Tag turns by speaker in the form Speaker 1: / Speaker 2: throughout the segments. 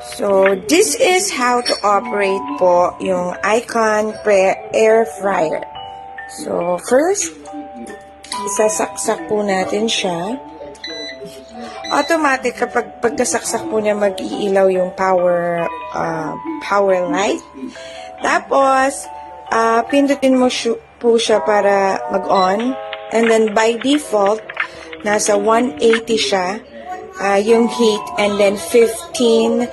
Speaker 1: So, this is how to operate po yung Icon Air Fryer. So, first, isasaksak po natin siya. Automatic, kapag pagkasaksak po niya, mag-iilaw yung power light. Tapos, pindutin mo po siya para mag-on. And then, by default, nasa 180 siya, yung heat, and then 15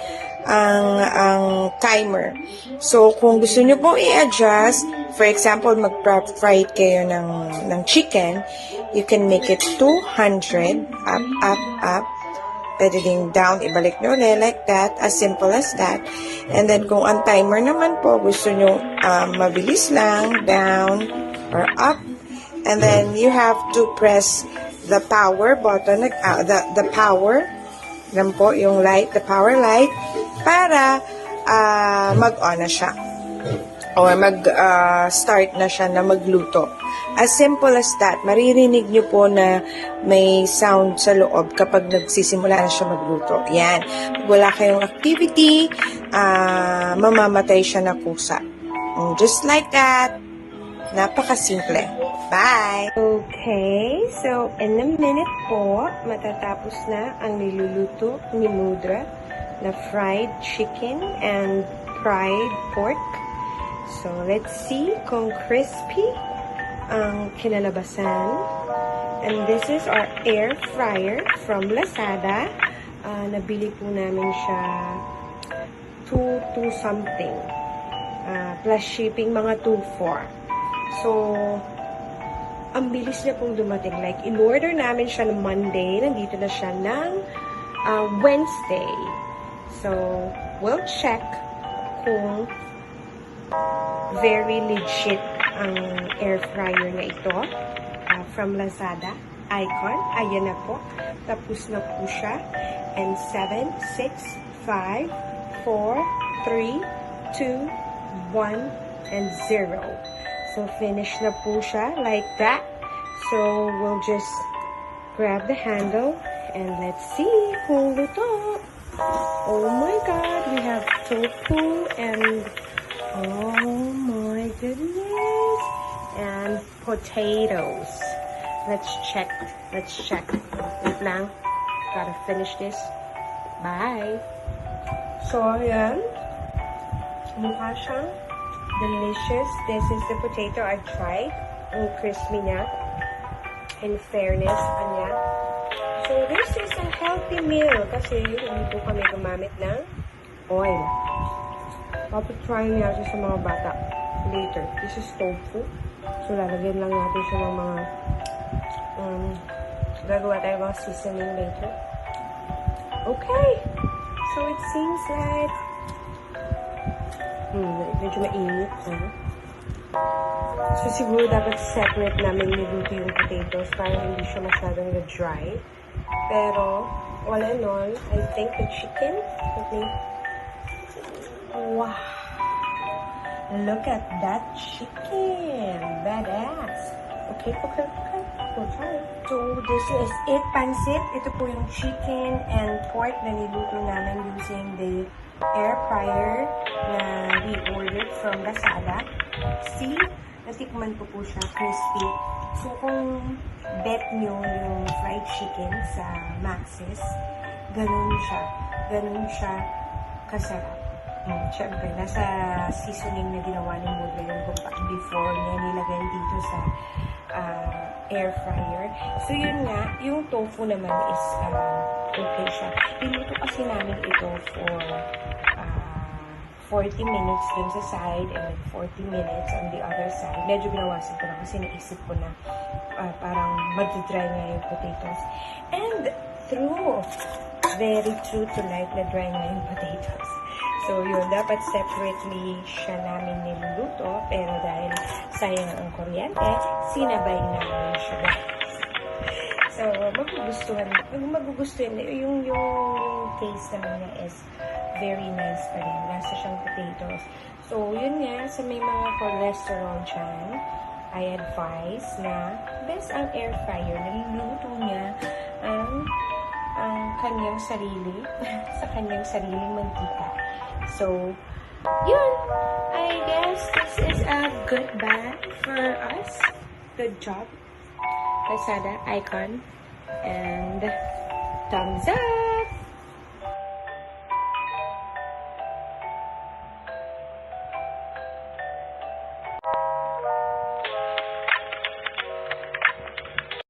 Speaker 1: ang timer. So, kung gusto nyo pong i-adjust, for example, mag-fry kayo ng chicken, you can make it 200, up, pwede ding down, ibalik nyo ulit, like that, as simple as that. And then, kung ang timer naman po, gusto nyo mabilis lang, down, or up, and then, you have to press the power button, the power, yan po, yung light, the power light, para mag-on na siya. Or mag-start na siya na magluto. As simple as that. Maririnig nyo po na may sound sa loob kapag nagsisimula na siya magluto. Yan. Pag wala kayong activity, mamamatay siya na kusa. Just like that. Napakasimple. Bye! Okay, so in a minute po, matatapos na ang niluluto ni Mudra na fried chicken and fried pork. So, let's see kung crispy ang kinalabasan. And this is our air fryer from Lazada. Nabili po namin siya 2 something. Plus shipping, mga 2.4. So, ang bilis niya pong dumating. Like, in-order namin siya ng Monday. Nandito na siya ng Wednesday. So, we'll check kung very legit ang air fryer na ito from Lazada. Icon. Ayan na po. Tapos na po siya. And 7, 6, 5, 4, 3, 2, 1, and 0. So, finish na po siya like that. So, we'll just grab the handle and let's see kung luto. Oh my God, we have tofu and oh my goodness, and potatoes. Let's check. Wait lang. Gotta finish this. Bye. So, ayan. Mukha siyang delicious. This is the potato I tried. Ang crispy niya. In fairness, anya. So, this is a healthy meal kasi hindi po kami gumamit ng oil. Papatry natin sa mga bata later. This is tofu. So, lalagyan lang natin siya ng mga gagawa tayo mga seasoning later. Okay. So, it seems like medyo mainit. So, siguro dapat separate namin niluto yung potatoes para hindi siya masyadong na-dry. Pero, all in all, I think the chicken, wow! Look at that chicken! Badass! Okay. We'll try it. So, this is it, pansit. Ito po yung chicken and pork na niluto namin using the air fryer na we ordered from Lazada. See? Natikman ko po siya, crispy. So, kung bet nyo yung fried chicken sa Maxis, ganun siya kasarap. Siyempre, nasa seasoning na ginawa ni Mudra yung before niya nilagay dito sa air fryer. So, yun nga, yung tofu naman is okay siya. Pinuto kasi namin ito for 40 minutes dun sa side and then 40 minutes on the other side. Medyo binawasan ko na kasi naisip ko na parang mag-dry nga yung potatoes. And very true to life na dry nga yung potatoes. So yun, dapat separately siya namin niluluto, pero dahil sayang ang kuryente, sinabay namin siya. So, magugustuhan yung taste naman niya is very nice pa rin. Lasa siyang potatoes. So, yun nga, sa may mga cholesterol dyan, I advise na best ang air fryer. Niluluto niya ang kanyang sarili, sa kanyang sariling mantika. So, yun. I guess this is a good bag for us. Good job, Lazada icon. And thumbs up!